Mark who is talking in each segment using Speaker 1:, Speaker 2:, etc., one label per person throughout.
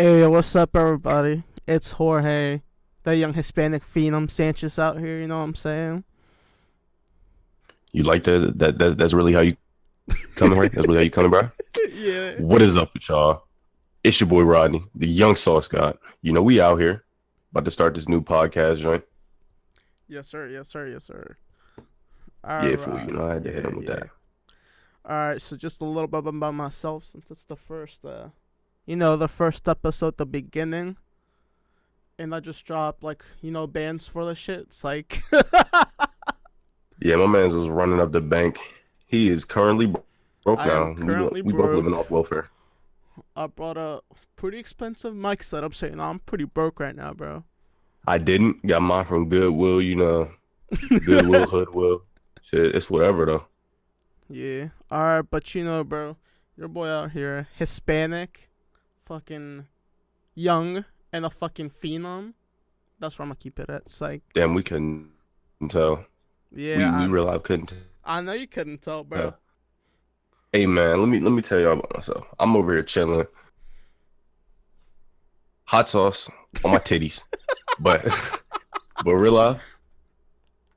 Speaker 1: Hey, what's up, everybody? It's Jorge, the young Hispanic phenom Sanchez out here. You know what I'm saying?
Speaker 2: You like that's really how you coming, right? That's really how you coming, bro.
Speaker 1: Yeah.
Speaker 2: What is up with y'all? It's your boy Rodney, the young sauce god. You know we out here about to start this new podcast joint.
Speaker 1: Yes, sir. Yes, sir. Yes, sir. All
Speaker 2: Yeah, fool.
Speaker 1: right.
Speaker 2: You know I had to hit
Speaker 1: Yeah,
Speaker 2: him with
Speaker 1: yeah.
Speaker 2: that.
Speaker 1: All right. So just a little bit about myself, since it's the first, the first episode, the beginning, and I just dropped bands for the shit. It's like,
Speaker 2: Yeah, my man was running up the bank. He is currently broke
Speaker 1: I am
Speaker 2: now.
Speaker 1: currently
Speaker 2: We both living off
Speaker 1: broke.
Speaker 2: welfare.
Speaker 1: I brought a pretty expensive mic setup, saying I'm pretty broke right now, bro.
Speaker 2: I didn't got mine from Goodwill. Goodwill, Hoodwill. Shit, it's whatever though.
Speaker 1: Yeah. Alright, but bro, your boy out here, Hispanic, fucking young, and a fucking phenom. That's where I'm gonna keep it at. It's like,
Speaker 2: Damn, we couldn't tell.
Speaker 1: yeah,
Speaker 2: We real life couldn't
Speaker 1: I know you couldn't tell, bro.
Speaker 2: tell. Hey man, let me tell y'all about myself. I'm over here chilling, hot sauce on my titties, but but real life,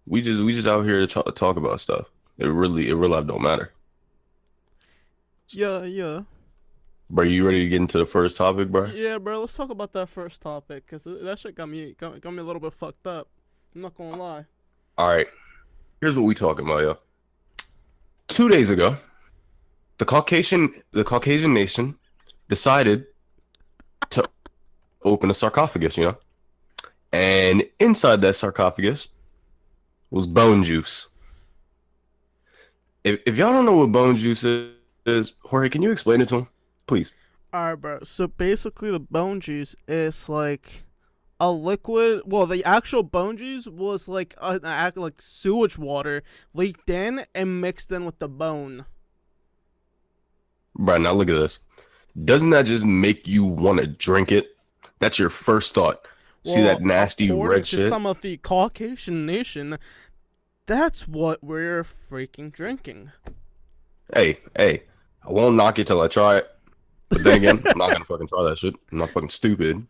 Speaker 2: we just out here to talk about stuff. In real life don't matter.
Speaker 1: Yeah, yeah.
Speaker 2: Bro, you ready to get into the first topic, bro?
Speaker 1: Yeah, bro, let's talk about that first topic, because that shit got me a little bit fucked up. I'm not gonna lie.
Speaker 2: All right, here's what we talking about, yo. 2 days ago, the Caucasian nation decided to open a sarcophagus, and inside that sarcophagus was bone juice. If y'all don't know what bone juice is, Jorge, can you explain it to him, please?
Speaker 1: Alright, bro. So basically, the bone juice is like a liquid. Well, the actual bone juice was like like sewage water leaked in and mixed in with the bone.
Speaker 2: Bro, now look at this. Doesn't that just make you want to drink it? That's your first thought. See that
Speaker 1: Well,
Speaker 2: nasty
Speaker 1: according
Speaker 2: red
Speaker 1: to
Speaker 2: shit?
Speaker 1: some of the Caucasian nation, that's what we're freaking drinking.
Speaker 2: Hey, I won't knock it till I try it. But then again, I'm not gonna fucking try that shit. I'm not fucking stupid.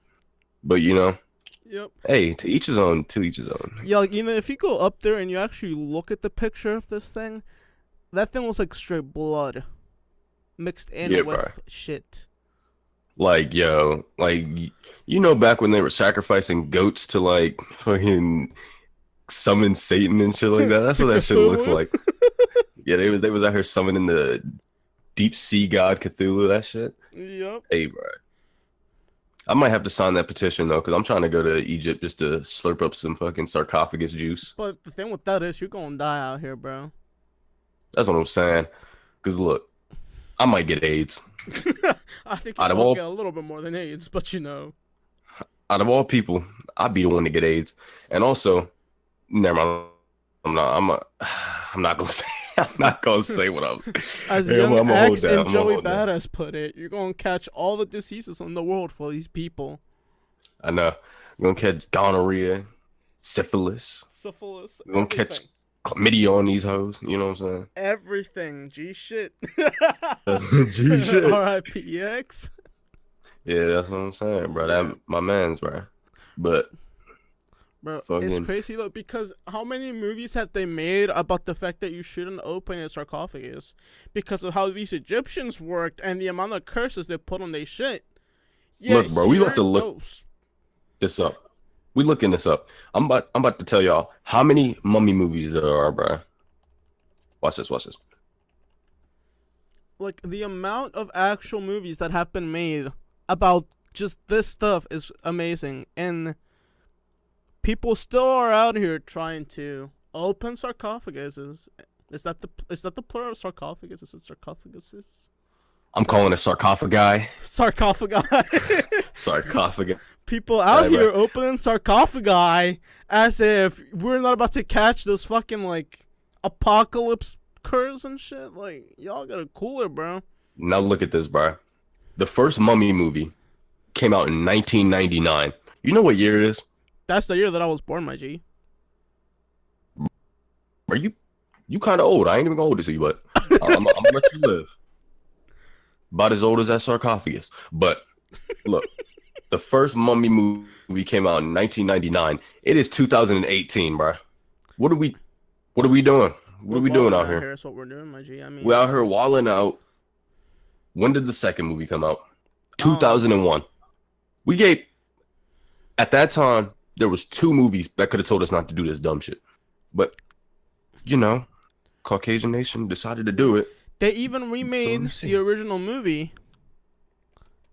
Speaker 2: But
Speaker 1: Yep.
Speaker 2: hey, to each his own. To each his own.
Speaker 1: Yeah, like, if you go up there and you actually look at the picture of this thing, that thing looks like straight blood mixed in
Speaker 2: Yeah,
Speaker 1: with
Speaker 2: bro.
Speaker 1: shit.
Speaker 2: Like, yo, like back when they were sacrificing goats to like fucking summon Satan and shit like that. That's
Speaker 1: To
Speaker 2: what that shit looks
Speaker 1: Cthulhu.
Speaker 2: like. Yeah, they was out here summoning the deep sea god Cthulhu. That shit.
Speaker 1: Yep.
Speaker 2: Hey, bro. I might have to sign that petition though, because I'm trying to go to Egypt just to slurp up some fucking sarcophagus juice.
Speaker 1: But the thing with that is, you're gonna die out here, bro.
Speaker 2: That's what I'm saying. Because look, I might get AIDS.
Speaker 1: I think you
Speaker 2: Out of
Speaker 1: will get
Speaker 2: all
Speaker 1: a little bit more than AIDS, but
Speaker 2: out of all people, I'd be the one to get AIDS. And also, never mind. I'm not gonna say. I'm not gonna say what I'm.
Speaker 1: as
Speaker 2: Hey,
Speaker 1: Young
Speaker 2: I'm gonna hold
Speaker 1: X
Speaker 2: that.
Speaker 1: and
Speaker 2: I'm gonna
Speaker 1: Joey
Speaker 2: hold that.
Speaker 1: Badass put it, you're gonna catch all the diseases in the world for these people.
Speaker 2: I know. I'm gonna catch gonorrhea, syphilis.
Speaker 1: Syphilis,
Speaker 2: I'm gonna
Speaker 1: everything.
Speaker 2: catch chlamydia on these hoes. You know what I'm
Speaker 1: Everything. G shit.
Speaker 2: saying? G shit.
Speaker 1: R.I.P.X.
Speaker 2: Yeah, that's what I'm saying, bro. That my man's, bro. But
Speaker 1: Bro, it's
Speaker 2: fucking
Speaker 1: crazy though, because how many movies have they made about the fact that you shouldn't open a sarcophagus because of how these Egyptians worked and the amount of curses they put on their shit? Yeah,
Speaker 2: look, bro, we
Speaker 1: here
Speaker 2: about to
Speaker 1: it
Speaker 2: look
Speaker 1: goes.
Speaker 2: this up. We looking this up. I'm about to tell y'all how many mummy movies there are, bro. Watch this. Watch this.
Speaker 1: Like, the amount of actual movies that have been made about just this stuff is amazing, and people still are out here trying to open sarcophaguses. Is that the plural of sarcophagus? Is it sarcophaguses?
Speaker 2: I'm calling it sarcophagi.
Speaker 1: Sarcophagi.
Speaker 2: Sarcophagi.
Speaker 1: People out
Speaker 2: Right,
Speaker 1: here
Speaker 2: right.
Speaker 1: opening sarcophagi as if we're not about to catch this fucking like apocalypse curse and shit. Like, y'all gotta cool it, bro.
Speaker 2: Now look at this, bro. The first mummy movie came out in 1999. You know what year it is?
Speaker 1: That's the year that I was born, my G.
Speaker 2: Are you kind of old? I ain't even gonna hold it to you, but I'm gonna let you live. About as old as that sarcophagus. But look, The first Mummy movie came out in 1999. It is 2018, bro. What are we doing? What are we doing out here?
Speaker 1: Here's what we're doing, my G. I mean,
Speaker 2: We're out here walling out. When did the second movie come out? 2001. We gave, at that time, there was 2 movies that could have told us not to do this dumb shit. But, you know, Caucasian nation decided to do it.
Speaker 1: They even remade the original movie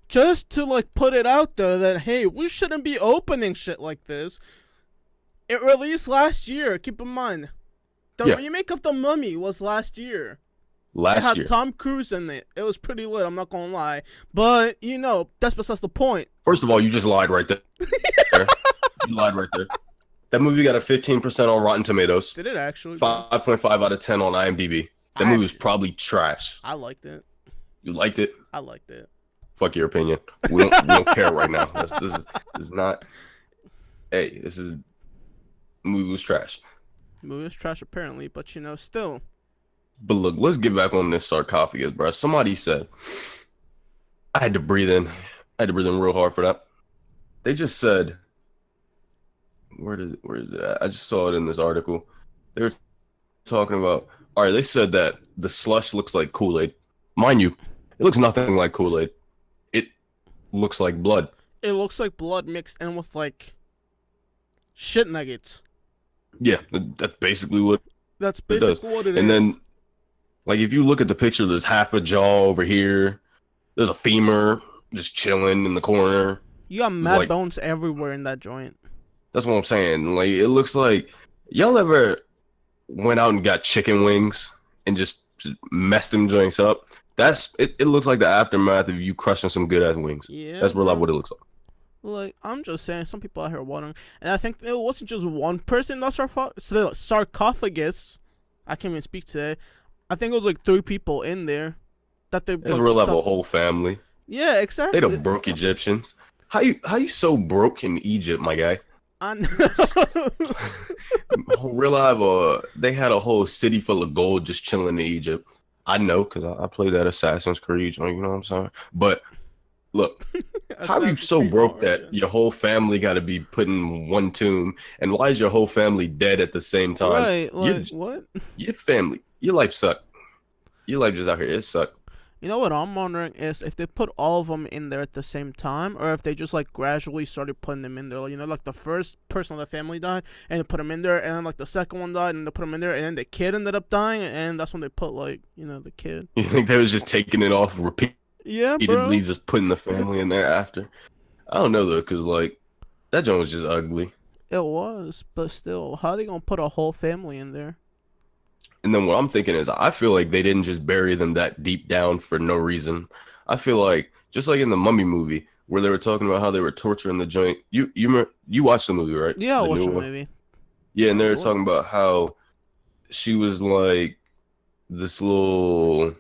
Speaker 1: just to, like, put it out there that, hey, we shouldn't be opening shit like this. It released last year, keep in mind. The remake of The Mummy was last year. It had Tom Cruise in it. It was pretty lit, I'm not gonna lie. But, you know, that's besides the point.
Speaker 2: First of all, you just lied right there. You lied right there. That movie got a 15% on Rotten Tomatoes.
Speaker 1: Did it actually?
Speaker 2: 5.5 out of 10 on IMDb. That movie was probably trash.
Speaker 1: I liked it.
Speaker 2: You liked it?
Speaker 1: I liked it.
Speaker 2: Fuck your opinion. We don't care right now. This is not... Hey, the movie was trash.
Speaker 1: The movie was trash apparently, but, you know, still...
Speaker 2: But look, let's get back on this sarcophagus, bro. Somebody said, I had to breathe in. I had to breathe in real hard for that. They just said, where is it at? I just saw it in this article. They were talking about, all right, they said that the slush looks like Kool-Aid. Mind you, it looks nothing like Kool-Aid. It looks like blood. It
Speaker 1: looks like blood mixed in with, like, shit nuggets.
Speaker 2: Yeah, that's basically what
Speaker 1: That's basically what it is.
Speaker 2: And then, like, if you look at the picture, there's half a jaw over here. There's a femur just chilling in the corner.
Speaker 1: You got mad bones everywhere in that joint.
Speaker 2: That's what I'm saying. Like, it looks like... Y'all ever went out and got chicken wings and just messed them joints up? It looks like the aftermath of you crushing some good-ass wings. Yeah, that's real life what it looks like.
Speaker 1: Like, I'm just saying, some people out here wondering. And I think it wasn't just one person in the sarcophagus. I can't even speak today. I think it was like 3 people in there. That they
Speaker 2: It's real life a whole family.
Speaker 1: Yeah, exactly.
Speaker 2: They done broke Egyptians. How you so broke in Egypt, my guy?
Speaker 1: I know.
Speaker 2: Real life, they had a whole city full of gold just chilling in Egypt. I know, because I played that Assassin's Creed, you know what I'm saying? But, look, how are you so broke that your whole family got to be put in one tomb? And why is your whole family dead at the same time?
Speaker 1: Right, like, what?
Speaker 2: Your family, your life sucked. Your life just out here, it sucked.
Speaker 1: You know what I'm wondering is if they put all of them in there at the same time, or if they just, like, gradually started putting them in there. You know, like, the first person of the family died, and they put them in there, and then, like, the second one died, and they put them in there, and then the kid ended up dying, and that's when they put, like, you know, the kid.
Speaker 2: You think they was just taking it off repeatedly, just putting the family in there after? I don't know, though, because, like, that joint was just ugly.
Speaker 1: It was, but still, how are they going to put a whole family in there?
Speaker 2: And then what I'm thinking is, I feel like they didn't just bury them that deep down for no reason. I feel like, just like in the Mummy movie, where they were talking about how they were torturing the joint. You watched the movie, right?
Speaker 1: Yeah, I watched the movie.
Speaker 2: Yeah, and they were talking about how she was like this little,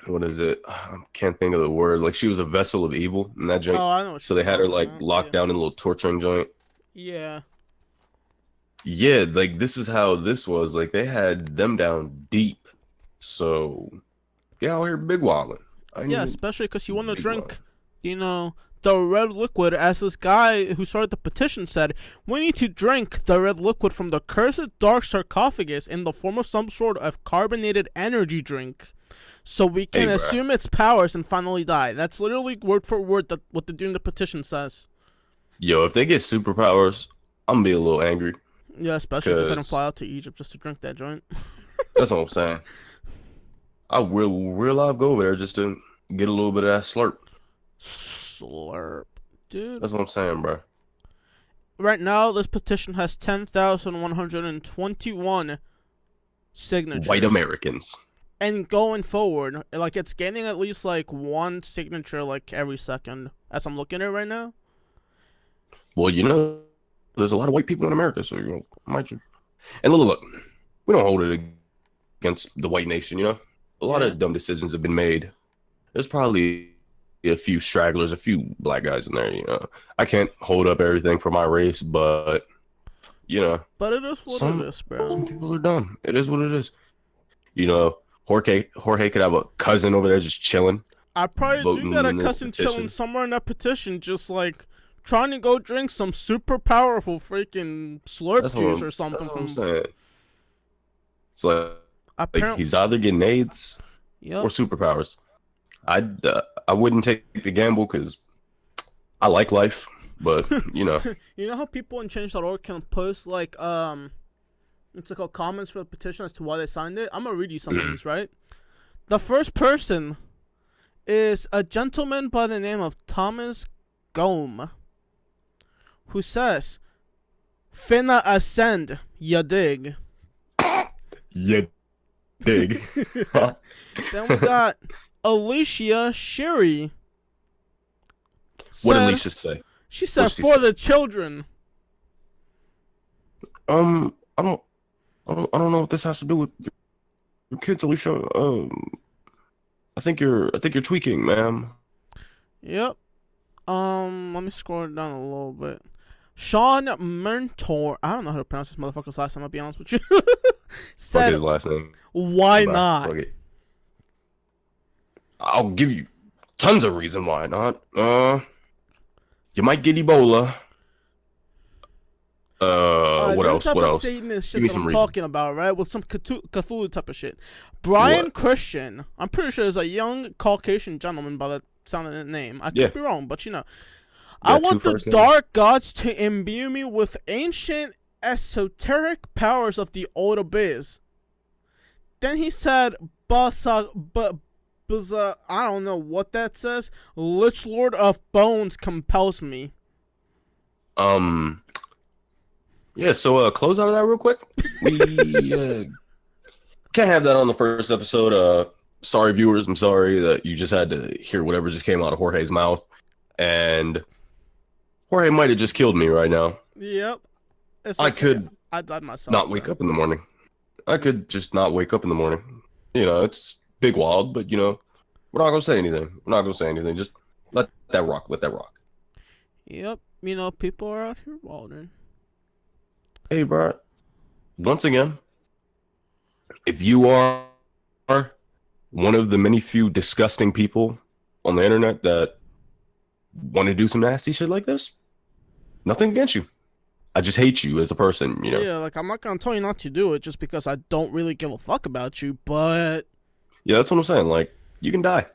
Speaker 2: what is it? I can't think of the word. Like, she was a vessel of evil in that joint.
Speaker 1: Oh, I know.
Speaker 2: So they had her like locked down in a little torturing joint.
Speaker 1: Yeah.
Speaker 2: Yeah, like, this is how this was. Like, they had them down deep. So, yeah, out here big wildin'.
Speaker 1: Yeah, especially because you want to drink, you know, the red liquid. As this guy who started the petition said, we need to drink the red liquid from the cursed dark sarcophagus in the form of some sort of carbonated energy drink, so we can assume its powers and finally die. That's literally word for word what the dude in the petition says. Yo,
Speaker 2: if they get superpowers, I'm gonna be a little angry.
Speaker 1: Yeah, especially because I didn't fly out to Egypt just to drink that joint.
Speaker 2: That's what I'm saying. I will real life go over there just to get a little bit of that slurp.
Speaker 1: Slurp, dude.
Speaker 2: That's what I'm saying, bro.
Speaker 1: Right now, this petition has 10,121 signatures.
Speaker 2: White Americans.
Speaker 1: And going forward, like, it's gaining at least, like, 1 signature, like, every second, as I'm looking at it right now.
Speaker 2: Well, you know, there's a lot of white people in America, so, you know, might you. And look, we don't hold it against the white nation, you know? A lot of dumb decisions have been made. There's probably a few stragglers, a few black guys in there, you know? I can't hold up everything for my race, but, you know.
Speaker 1: But it is what it is, bro.
Speaker 2: Some people are dumb. It is what it is. You know, Jorge could have a cousin over there just chilling.
Speaker 1: I probably do got a cousin chilling somewhere in that petition, just, like, trying to go drink some super powerful freaking slurp juice or something.
Speaker 2: That's what I'm saying. It's like he's either getting AIDS or superpowers. I wouldn't take the gamble because I like life, but you know.
Speaker 1: You know how people in change.org can post like it's like comments for the petition as to why they signed it? I'm gonna read you some of these, right? The first person is a gentleman by the name of Thomas Gome, who says, "Finna ascend, ya dig."
Speaker 2: Ya dig.
Speaker 1: Then we got Alicia Sherry.
Speaker 2: What did Alicia say?
Speaker 1: She said, "For the children."
Speaker 2: I don't know what this has to do with your kids, Alicia. I think you're tweaking, ma'am.
Speaker 1: Yep. Let me scroll it down a little bit. Sean Mentor, I don't know how to pronounce this motherfucker's last name, I'll be honest with you. Said,
Speaker 2: fuck his last name.
Speaker 1: Why not?
Speaker 2: I'll give you tons of reason why not. You might get Ebola. What else? What else?
Speaker 1: Satanist shit that I'm talking about, right? With some Cthulhu type of shit. Brian Christian, I'm pretty sure is a young Caucasian gentleman by the sound of the name. I could be wrong, but you know. I want the dark gods to imbue me with ancient esoteric powers of the old abyss. Then he said, I don't know what that says. Lich Lord of Bones compels me.
Speaker 2: Yeah, so close out of that real quick. We can't have that on the first episode. Sorry, viewers. I'm sorry that you just had to hear whatever just came out of Jorge's mouth. And Jorge might have just killed me right now.
Speaker 1: Yep.
Speaker 2: I could
Speaker 1: I died myself.
Speaker 2: Not wake up in the morning. I could just not wake up in the morning. You know, it's big wild, but, you know, we're not going to say anything. Just let that rock.
Speaker 1: Yep. You know, people are out here wilding.
Speaker 2: Hey, bro. Once again, if you are one of the many few disgusting people on the internet that want to do some nasty shit like this, nothing against you. I just hate you as a person, you know?
Speaker 1: Yeah, like, I'm not going to tell you not to do it just because I don't really give a fuck about you, but...
Speaker 2: Yeah, that's what I'm saying. Like, you can die.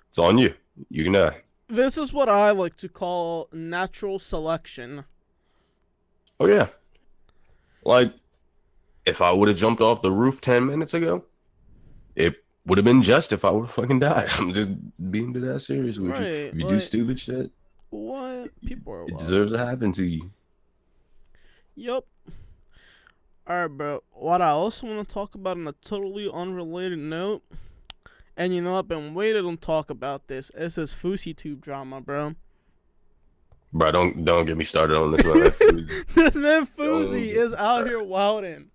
Speaker 2: It's on you. You can die.
Speaker 1: This is what I like to call natural selection.
Speaker 2: Oh, yeah. Like, if I would have jumped off the roof 10 minutes ago, it would have been just if I would have fucking died. I'm just being that serious with you. If you do stupid shit,
Speaker 1: what? People are wild.
Speaker 2: It deserves to happen to you.
Speaker 1: Yep. Alright, bro. What I also want to talk about on a totally unrelated note, and you know, I've been waiting to talk about this, is this Fousey tube drama, bro.
Speaker 2: Bro, don't get me started on this one.
Speaker 1: This man Fousey is out here wilding.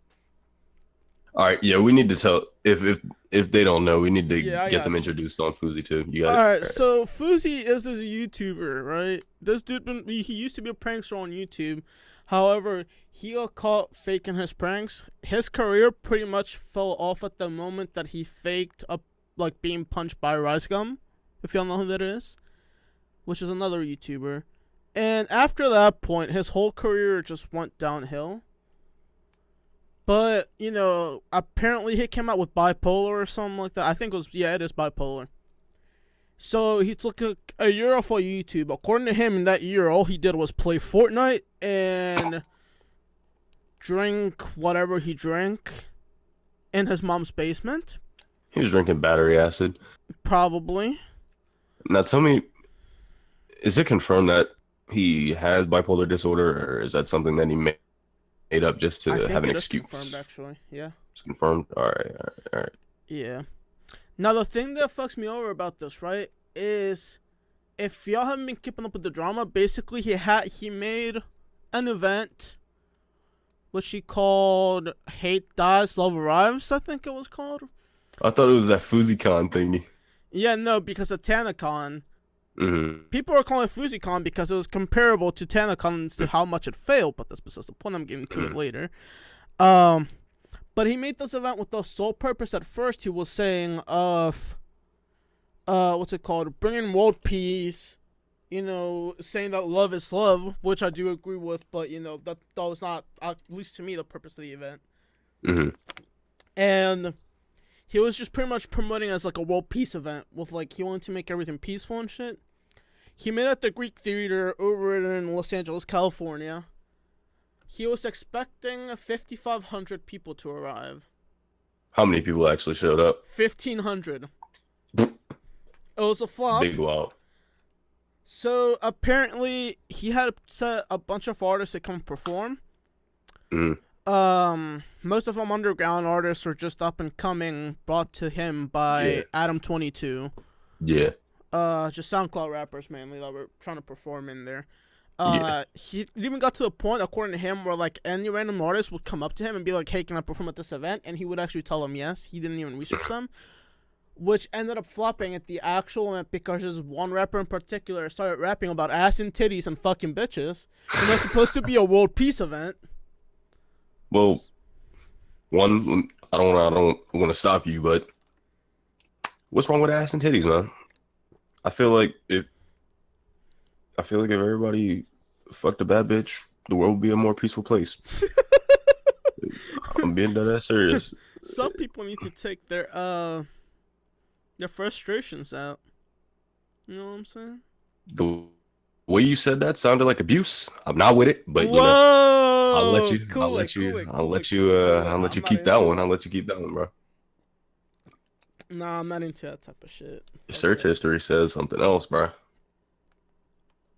Speaker 2: All right, yeah, we need to tell if they don't know, we need to get them introduced on Fousey too. You got it.
Speaker 1: All right, so Fousey is this YouTuber, right? This dude he used to be a prankster on YouTube. However, he got caught faking his pranks. His career pretty much fell off at the moment that he faked up like being punched by Rice Gum, if y'all know who that is, which is another YouTuber. And after that point, his whole career just went downhill. But, you know, apparently he came out with bipolar or something like that. I think it was, it is bipolar. So he took a year off of YouTube. According to him, in that year, all he did was play Fortnite and drink whatever he drank in his mom's basement.
Speaker 2: He was drinking battery acid.
Speaker 1: Probably.
Speaker 2: Now tell me, is it confirmed that he has bipolar disorder, or is that something that he made up just to have an excuse?
Speaker 1: Confirmed, actually. Yeah.
Speaker 2: It's confirmed. All right.
Speaker 1: Yeah. Now the thing that fucks me over about this, right, is if y'all haven't been keeping up with the drama, basically he made an event which he called Hate Dies, Love Arrives, I think it was called.
Speaker 2: I thought it was that FouseyCon thingy.
Speaker 1: Yeah, no, because of TanaCon.
Speaker 2: Mm-hmm.
Speaker 1: People are calling it FouseyCon because it was comparable to TanaCon as to how much it failed, but that's besides the point. I'm getting to it later. But he made this event with the sole purpose. At first, he was saying of, what's it called? Bringing world peace, you know, saying that love is love, which I do agree with, but you know that was not, at least to me, the purpose of the event.
Speaker 2: Mm-hmm.
Speaker 1: And he was just pretty much promoting as like a world peace event with like he wanted to make everything peaceful and shit. He met at the Greek Theater over in Los Angeles, California. He was expecting 5,500 people to arrive.
Speaker 2: How many people actually showed up?
Speaker 1: 1,500. It was a flop.
Speaker 2: Big wow.
Speaker 1: So apparently he had set a bunch of artists to come perform.
Speaker 2: Mm.
Speaker 1: Most of them underground artists or just up and coming, brought to him by Adam22.
Speaker 2: Yeah.
Speaker 1: Just SoundCloud rappers mainly that were trying to perform in there.
Speaker 2: Yeah.
Speaker 1: He even got to the point, according to him, where like any random artist would come up to him and be like, "Hey, can I perform at this event?" And he would actually tell them yes. He didn't even research them, which ended up flopping at the actual event because this one rapper in particular started rapping about ass and titties and fucking bitches. And it's supposed to be a world peace event.
Speaker 2: Well, one, I don't want to stop you, but what's wrong with ass and titties, man? I feel like if everybody fucked a bad bitch, the world would be a more peaceful place. I'm being dead serious.
Speaker 1: Some people need to take their frustrations out. You know what I'm saying?
Speaker 2: The way you said that sounded like abuse. I'm not with it, but you know, I'll let you keep that one. I'll let you keep that one, bro.
Speaker 1: Nah, I'm not into that type of shit.
Speaker 2: Your search history says something else, bro.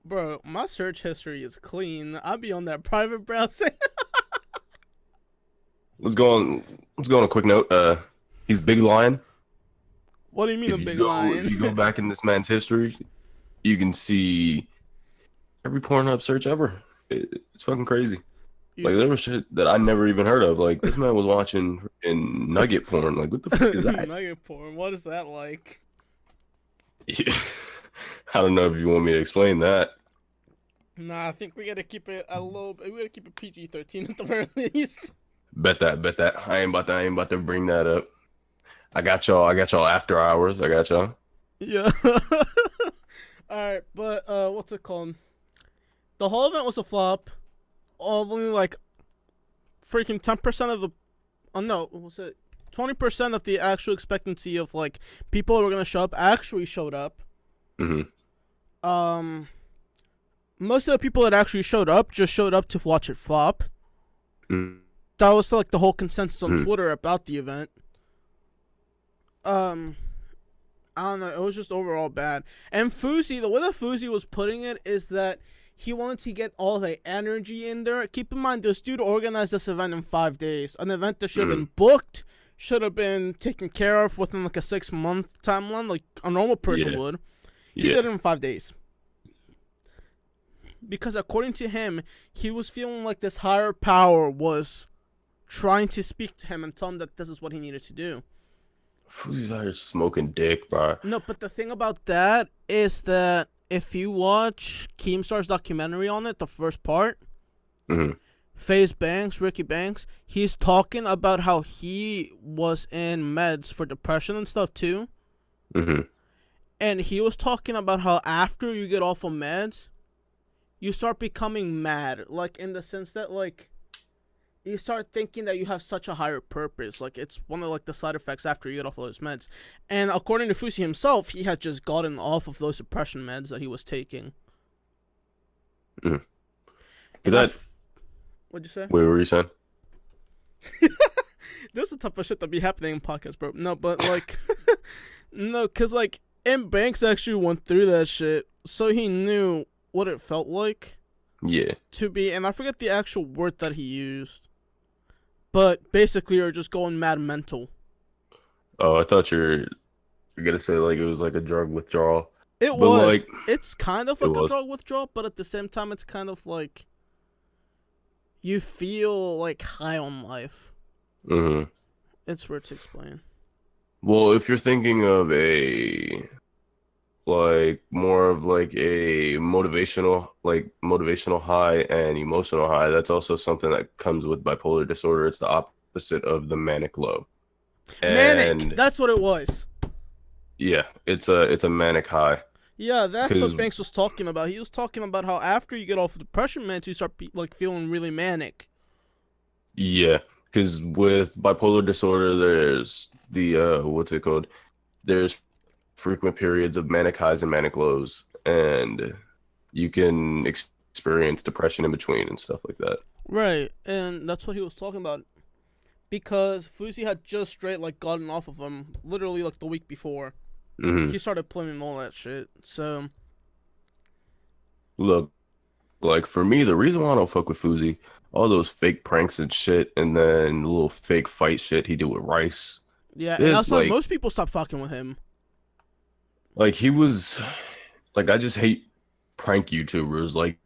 Speaker 1: Bro, my search history is clean. I'll be on that private browsing.
Speaker 2: Let's go on a quick note. He's Big Lion.
Speaker 1: What do you mean a big lion?
Speaker 2: If you go back in this man's history, you can see every Pornhub search ever. It's fucking crazy. Like, there was shit that I never even heard of. Like, this man was watching in nugget porn. Like, what the fuck is that?
Speaker 1: Nugget porn? What is that like?
Speaker 2: Yeah. I don't know if you want me to explain that.
Speaker 1: Nah, I think we gotta keep it a little. We gotta keep it PG-13 at the very least.
Speaker 2: Bet that. I ain't about to bring that up. I got y'all after hours. I got y'all.
Speaker 1: Yeah. Alright, but what's it called? The whole event was a flop. Only like freaking 10% of the no, what was it? 20% of the actual expectancy of like people who were gonna show up actually showed up.
Speaker 2: Mm-hmm.
Speaker 1: Most of the people that actually showed up just showed up to watch it flop.
Speaker 2: Mm.
Speaker 1: That was like the whole consensus on Twitter about the event. I don't know. It was just overall bad. And Fousey, the way that Fousey was putting it is that he wanted to get all the energy in there. Keep in mind, this dude organized this event in 5 days. An event that should have been booked, should have been taken care of within like a 6-month timeline, like a normal person would. He did it in 5 days. Because according to him, he was feeling like this higher power was trying to speak to him and tell him that this is what he needed to do.
Speaker 2: Fousey's out here smoking dick, bro.
Speaker 1: No, but the thing about that is that if you watch Keemstar's documentary on it, the first part, FaZe Banks, Ricky Banks, he's talking about how he was in meds for depression and stuff too. And he was talking about how after you get off of meds, you start becoming mad. Like, in the sense that, like, you start thinking that you have such a higher purpose. Like, it's one of, like, the side effects after you get off of those meds. And according to Fousey himself, he had just gotten off of those depression meds that he was taking.
Speaker 2: Is that...
Speaker 1: What'd you say?
Speaker 2: Wait, what were you saying?
Speaker 1: This is the type of shit that be happening in podcasts, bro. No, but, like... no, because, like, M. Banks actually went through that shit, so he knew what it felt like.
Speaker 2: Yeah.
Speaker 1: To be... And I forget the actual word that he used. But basically, you're just going mad mental.
Speaker 2: Oh, I thought you're gonna say like it was like a drug withdrawal.
Speaker 1: It was. Like, it's kind of like a drug withdrawal, but at the same time, it's kind of like you feel like high on life. It's weird to explain.
Speaker 2: Well, if you're thinking of a like more of like a motivational high and emotional high, that's also something that comes with bipolar disorder. It's the opposite of the manic low.
Speaker 1: Manic, that's what it was.
Speaker 2: Yeah, it's a manic high.
Speaker 1: Yeah, that's
Speaker 2: Because
Speaker 1: what Banks was talking about. He was talking about how after you get off of depression meds, you start like feeling really manic.
Speaker 2: yeah, because with bipolar disorder, there's the what's it called? There's frequent periods of manic highs and manic lows, and you can experience depression in between and stuff like that.
Speaker 1: Right, and that's what he was talking about. Because Fousey had just straight like gotten off of him literally like the week before.
Speaker 2: Hmm.
Speaker 1: He started playing all that shit. So
Speaker 2: Look, like for me, the reason why I don't fuck with Fousey, all those fake pranks and shit, and then the little fake fight shit he did with Rice.
Speaker 1: yeah, and
Speaker 2: Is
Speaker 1: that's why most people stopped fucking with him.
Speaker 2: like he was like I just hate prank YouTubers. Like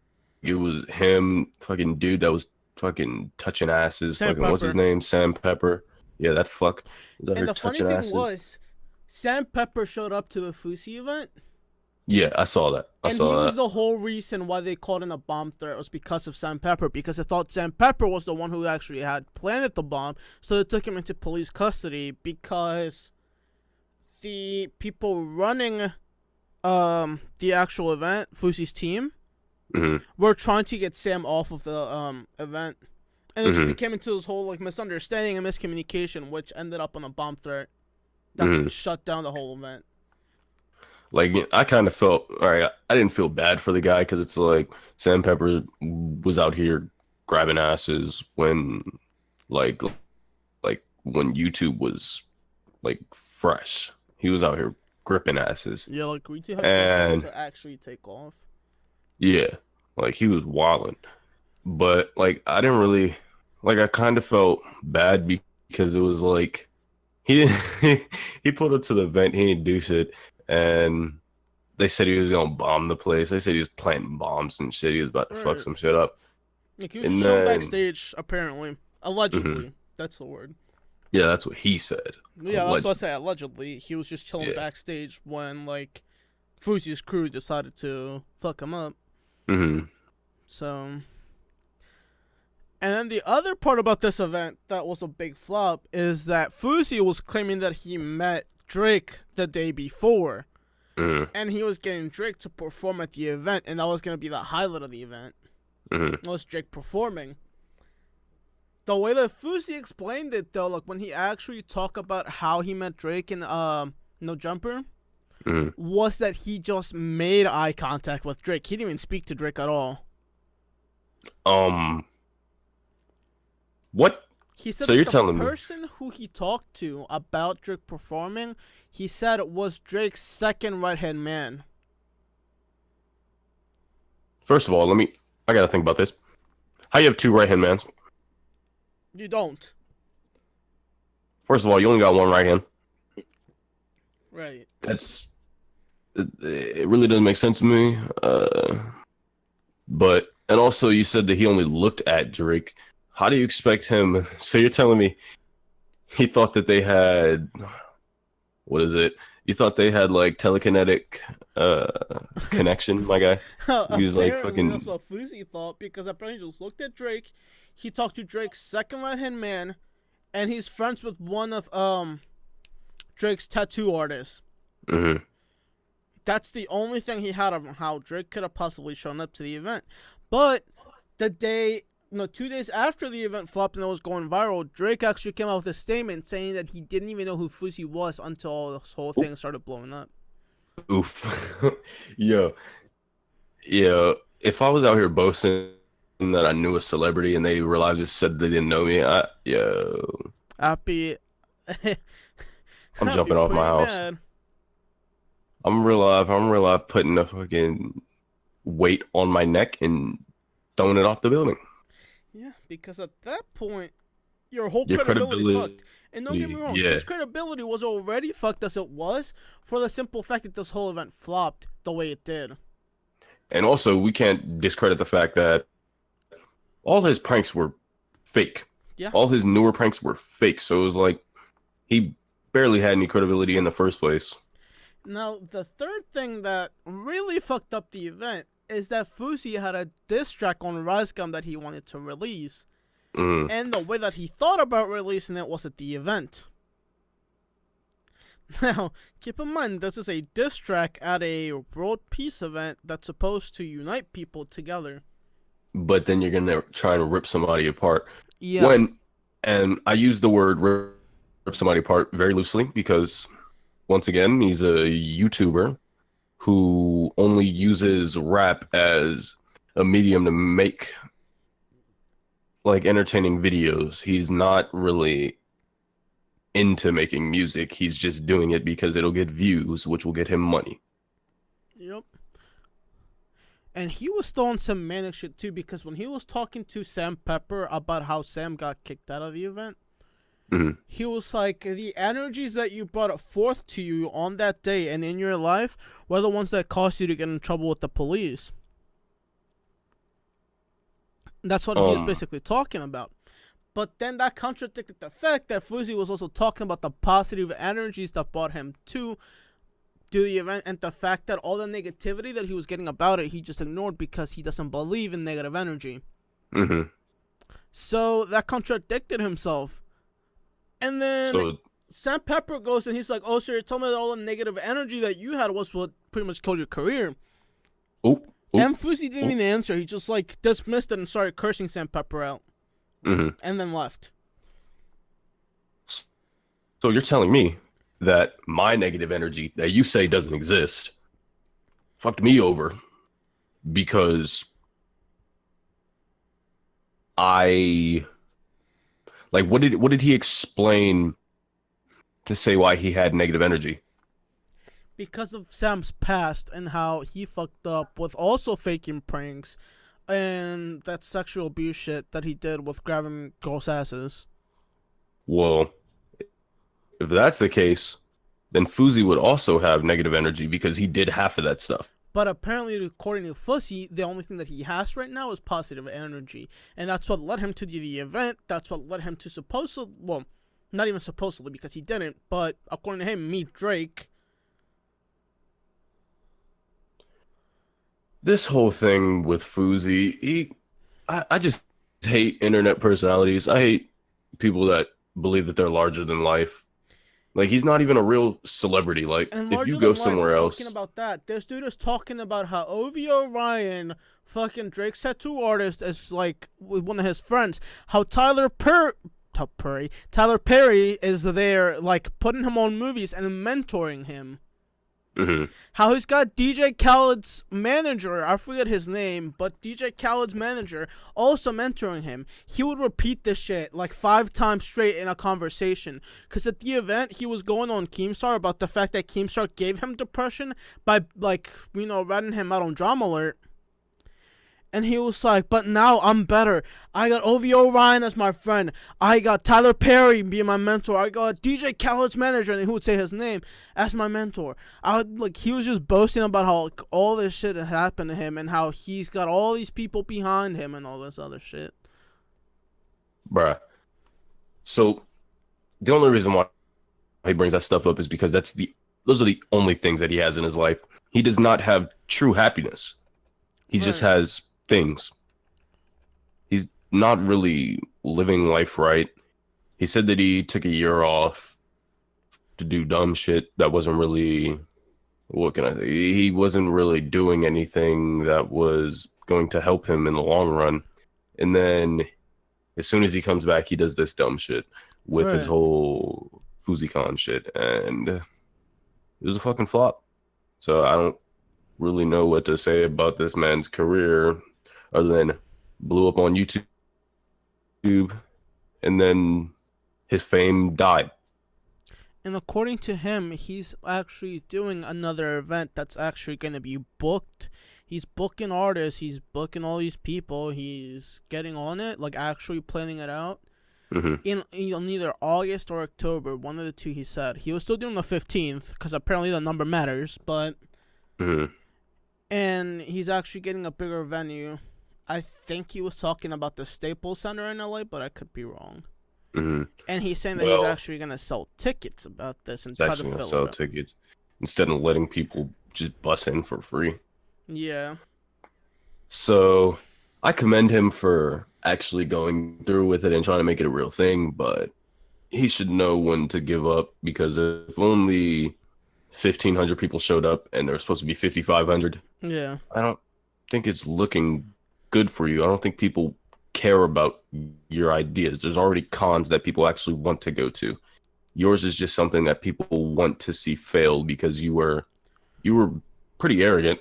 Speaker 2: it was him, fucking dude that was fucking touching asses.
Speaker 1: Sam
Speaker 2: Fucking what's his
Speaker 1: Pepper.
Speaker 2: name? Sam Pepper. Yeah, that fuck. Was out
Speaker 1: And
Speaker 2: here
Speaker 1: the funny
Speaker 2: touching
Speaker 1: thing
Speaker 2: asses.
Speaker 1: was, Sam Pepper showed up to the Fousey event,
Speaker 2: Yeah, I saw that. I
Speaker 1: and he
Speaker 2: saw
Speaker 1: was
Speaker 2: that.
Speaker 1: the whole reason why they called in a bomb threat was because of Sam Pepper, because they thought Sam Pepper was the one who actually had planted the bomb, so they took him into police custody because the people running the actual event, Fousey's team,
Speaker 2: Hmm.
Speaker 1: were trying to get Sam off of the event. And it just
Speaker 2: Hmm.
Speaker 1: became into this whole like misunderstanding and miscommunication, which ended up on a bomb threat that
Speaker 2: Hmm.
Speaker 1: shut down the whole event.
Speaker 2: Like I kind of felt all right. I didn't feel bad for the guy because it's like Sam Pepper was out here grabbing asses when like when YouTube was like fresh. He was out here gripping asses.
Speaker 1: Yeah, like we do have just started
Speaker 2: And
Speaker 1: to actually take off.
Speaker 2: yeah, like he was wilding. But like I didn't really like I kind of felt bad because it was like he didn't he pulled up to the event, he didn't do shit, and they said he was gonna bomb the place. They said he was planting bombs and shit. He was about to fuck
Speaker 1: Right.
Speaker 2: some shit up.
Speaker 1: Like he was
Speaker 2: And
Speaker 1: just chilling
Speaker 2: then
Speaker 1: backstage, apparently. Allegedly. That's the word.
Speaker 2: yeah, that's what he said.
Speaker 1: Yeah, that's what I
Speaker 2: Allegedly.
Speaker 1: say. Allegedly, he was just chilling
Speaker 2: Yeah.
Speaker 1: backstage when like Fousey's crew decided to fuck him up.
Speaker 2: Hmm.
Speaker 1: So, and then the other part about this event that was a big flop is that Fousey was claiming that he met Drake the day before,
Speaker 2: Hmm.
Speaker 1: and he was getting Drake to perform at the event, and that was gonna be the highlight of the event.
Speaker 2: Hmm.
Speaker 1: Was Drake performing? The way that Fousey explained it, though, like when he actually talked about how he met Drake in No Jumper,
Speaker 2: Hmm.
Speaker 1: was that he just made eye contact with Drake. He didn't even speak to Drake at all.
Speaker 2: What?
Speaker 1: He said
Speaker 2: So
Speaker 1: that
Speaker 2: you're
Speaker 1: the
Speaker 2: telling me?
Speaker 1: person who he talked to about Drake performing, he said it was Drake's second right-hand man.
Speaker 2: First of all, I gotta think about this. How you have two right hand mans?
Speaker 1: You don't.
Speaker 2: First of all, you only got one right hand.
Speaker 1: Right.
Speaker 2: It really doesn't make sense to me. But and also you said that he only looked at Drake. How do you expect him? So you're telling me he thought that they had what is it? You thought they had like telekinetic connection, my guy? He was like
Speaker 1: Apparently, that's
Speaker 2: fucking
Speaker 1: what Fousey thought, because apparently he just looked at Drake. He talked to Drake's second right-hand man, and he's friends with one of Drake's tattoo artists.
Speaker 2: hmm.
Speaker 1: That's the only thing he had of how Drake could have possibly shown up to the event. But the day, no, 2 days after the event flopped and it was going viral, Drake actually came out with a statement saying that he didn't even know who Fousey was until this whole thing started blowing up.
Speaker 2: Oof. Yo. Yeah. If I was out here boasting that I knew a celebrity and they realized just said they didn't know me,
Speaker 1: Happy.
Speaker 2: I'm jumping off my house.
Speaker 1: Mad.
Speaker 2: I'm real live putting a fucking weight on my neck and throwing it off the building.
Speaker 1: Yeah, because at that point, your whole
Speaker 2: Your
Speaker 1: credibility's
Speaker 2: credibility,
Speaker 1: fucked. And don't get me wrong,
Speaker 2: yeah.
Speaker 1: his credibility was already fucked as it was, for the simple fact that this whole event flopped the way it did.
Speaker 2: And also, we can't discredit the fact that all his pranks were fake.
Speaker 1: Yeah.
Speaker 2: All his newer pranks were fake. So it was like he barely had any credibility in the first place.
Speaker 1: Now, the third thing that really fucked up the event is that Fousey had a diss track on Razgum that he wanted to release.
Speaker 2: Mm.
Speaker 1: And the way that he thought about releasing it was at the event. Now, keep in mind, this is a diss track at a world peace event that's supposed to unite people together.
Speaker 2: But then you're gonna try and rip somebody apart.
Speaker 1: Yeah.
Speaker 2: When, and I use the word rip somebody apart very loosely because, once again, he's a YouTuber who only uses rap as a medium to make like entertaining videos. He's not really into making music. He's just doing it because it'll get views, which will get him money.
Speaker 1: Yep. And he was still on some manic shit too, because when he was talking to Sam Pepper about how Sam got kicked out of the event, he was like, the energies that you brought forth to you on that day and in your life were the ones that caused you to get in trouble with the police. That's what he was basically talking about. But then that contradicted the fact that Fousey was also talking about the positive energies that brought him to do the event, and the fact that all the negativity that he was getting about it, he just ignored because he doesn't believe in negative energy. So that contradicted himself. And then Sam Pepper goes and he's like, oh, so you're telling me that all the negative energy that you had was what pretty much killed your career. And Fousey didn't even answer. He just like dismissed it and started cursing Sam Pepper out. And then left.
Speaker 2: So you're telling me that my negative energy that you say doesn't exist fucked me over because I like what did he explain to say why he had negative energy?
Speaker 1: Because of Sam's past and how he fucked up with also faking pranks and that sexual abuse shit that he did with grabbing girls' asses.
Speaker 2: Well, if that's the case, then Fousey would also have negative energy because he did half of that stuff.
Speaker 1: But apparently, according to Fousey, the only thing that he has right now is positive energy. And that's what led him to do the event. That's what led him to supposedly, well, not even supposedly because he didn't, but according to him, meet Drake.
Speaker 2: This whole thing with Fousey, I just hate internet personalities. I hate people that believe that they're larger than life. Like, he's not even a real celebrity. Like, if you go somewhere else.
Speaker 1: Talking about that, this dude is talking about how OVO Ryan, fucking Drake's tattoo artist, is like with one of his friends. How Tyler Perry is there, like putting him on movies and mentoring him. How he's got DJ Khaled's manager, I forget his name, but DJ Khaled's manager also mentoring him. He would repeat this shit like 5 times straight in a conversation. Because at the event, he was going on Keemstar about the fact that Keemstar gave him depression by, like, you know, ratting him out on Drama Alert. And he was like, but now I'm better. I got OVO Ryan as my friend. I got Tyler Perry being my mentor. I got DJ Khaled's manager, and he would say his name, as my mentor. He was just boasting about how like, all this shit had happened to him and how he's got all these people behind him and all this other shit.
Speaker 2: Bruh. So the only reason why he brings that stuff up is because those are the only things that he has in his life. He does not have true happiness. He just has things. He's not really living life right. He said that he took a year off to do dumb shit that wasn't really, what can I say? He wasn't really doing anything that was going to help him in the long run. And then as soon as he comes back, he does this dumb shit with his whole FouseyCon shit. And it was a fucking flop. So I don't really know what to say about this man's career other than blew up on YouTube and then his fame died.
Speaker 1: And according to him, he's actually doing another event that's actually going to be booked. He's booking artists, he's booking all these people, he's getting on it, like actually planning it out. In either August or October, one of the two, he said. He was still doing the 15th because apparently the number matters, but and he's actually getting a bigger venue. I think he was talking about the Staples Center in LA, but I could be wrong. And he's saying that he's actually going to sell tickets about this and try to fill
Speaker 2: sell
Speaker 1: it
Speaker 2: tickets instead of letting people just bus in for free.
Speaker 1: Yeah.
Speaker 2: So I commend him for actually going through with it and trying to make it a real thing, but he should know when to give up, because if only 1,500 people showed up and there was supposed to be 5,500,
Speaker 1: Yeah.
Speaker 2: I don't think it's looking good for you. I don't think people care about your ideas. There's already cons that people actually want to go to. Yours is just something that people want to see fail because you were pretty arrogant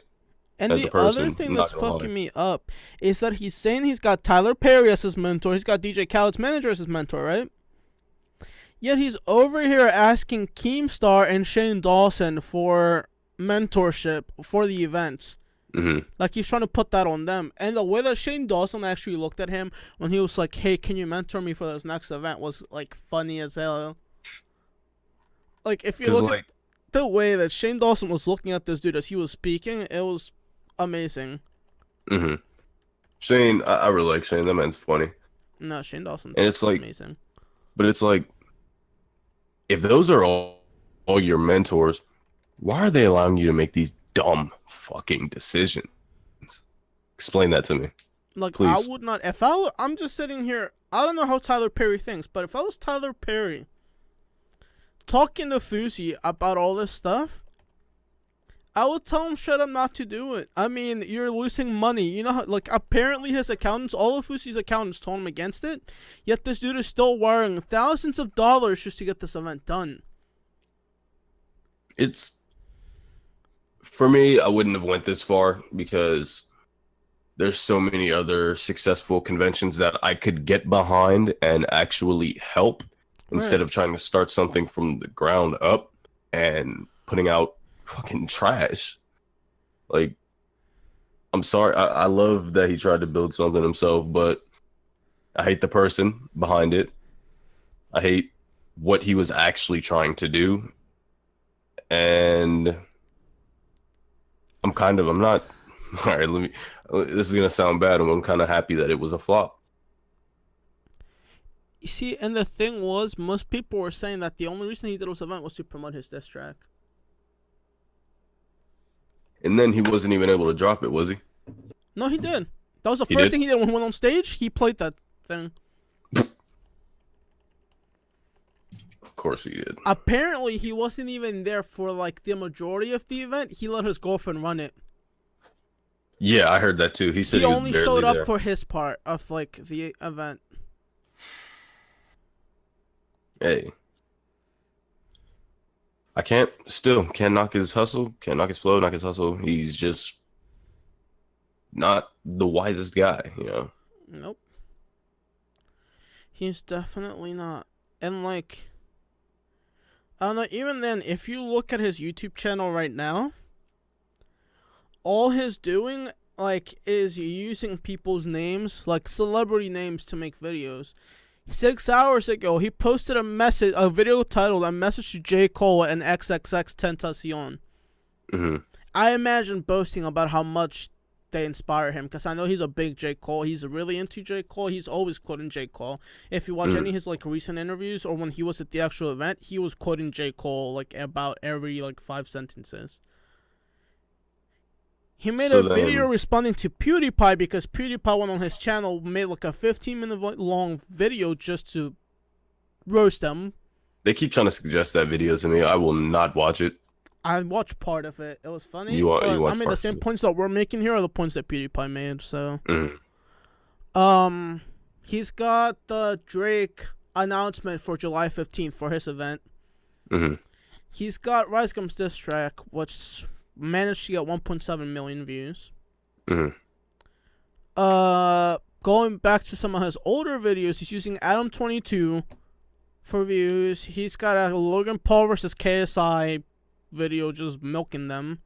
Speaker 1: And
Speaker 2: as a
Speaker 1: the other
Speaker 2: person.
Speaker 1: thing
Speaker 2: Not
Speaker 1: that's
Speaker 2: gonna lie.
Speaker 1: fucking me up is that he's saying he's got Tyler Perry as his mentor. He's got DJ Khaled's manager as his mentor, right? Yet he's over here asking Keemstar and Shane Dawson for mentorship for the events.
Speaker 2: Mm-hmm.
Speaker 1: Like, he's trying to put that on them. And the way that Shane Dawson actually looked at him when he was like, hey, can you mentor me for this next event, was, like, funny as hell. Like, if you look at the way that Shane Dawson was looking at this dude as he was speaking, it was amazing.
Speaker 2: Mm-hmm. Shane, I really like Shane. That man's funny.
Speaker 1: No, Shane Dawson's
Speaker 2: And it's like,
Speaker 1: amazing.
Speaker 2: but it's like, if those are all your mentors, why are they allowing you to make these dumb fucking decisions? Explain that to me.
Speaker 1: Like,
Speaker 2: please.
Speaker 1: I would not, if I'm just sitting here, I don't know how Tyler Perry thinks, but if I was Tyler Perry talking to Fousey about all this stuff, I would tell him straight up not to do it. I mean, you're losing money. You know how, like, apparently his accountants, all of Fousey's accountants told him against it, yet this dude is still wiring thousands of dollars just to get this event done.
Speaker 2: It's, for me, I wouldn't have went this far because there's so many other successful conventions that I could get behind and actually help, instead of trying to start something from the ground up and putting out fucking trash. Like, I'm sorry, I love that he tried to build something himself, but I hate the person behind it. I hate what he was actually trying to do. And I'm not, all right, this is going to sound bad, and I'm kind of happy that it was a flop.
Speaker 1: You see, and the thing was, most people were saying that the only reason he did this event was to promote his diss track.
Speaker 2: And then he wasn't even able to drop it, was he?
Speaker 1: No, he did. That was the first thing he did when he went on stage. He played that thing.
Speaker 2: Of course he did.
Speaker 1: Apparently, he wasn't even there for, like, the majority of the event. He let his girlfriend run it.
Speaker 2: Yeah, I heard that too. He said
Speaker 1: he
Speaker 2: he
Speaker 1: only
Speaker 2: was
Speaker 1: showed up
Speaker 2: there
Speaker 1: for his part of, like, the event.
Speaker 2: Hey. I can't knock his hustle, can't knock his flow, knock his hustle. He's just not the wisest guy, you know?
Speaker 1: Nope. He's definitely not. And, like, I don't know, even then, if you look at his YouTube channel right now, all he's doing, like, is using people's names, like celebrity names, to make videos. 6 hours ago, he posted a video titled "A Message to J. Cole and XXXTentacion."
Speaker 2: Mm-hmm.
Speaker 1: I imagine boasting about how much they inspire him, because I know he's a big J. Cole. He's really into J. Cole. He's always quoting J. Cole. If you watch any of his, like, recent interviews, or when he was at the actual event, he was quoting J. Cole, like, about every, like, 5 sentences. He made a video responding to PewDiePie, because PewDiePie went on his channel, made like a 15-minute long video just to roast them.
Speaker 2: They keep trying to suggest that video to me. I will not watch it.
Speaker 1: I watched part of it. It was funny.
Speaker 2: You watch
Speaker 1: I mean, the same points that we're making here are the points that PewDiePie made. So, he's got the Drake announcement for July 15th for his event. He's got Rise Comes diss track, which managed to get 1.7 million views. Going back to some of his older videos, he's using Adam22 for views. He's got a Logan Paul versus KSI video, just milking them.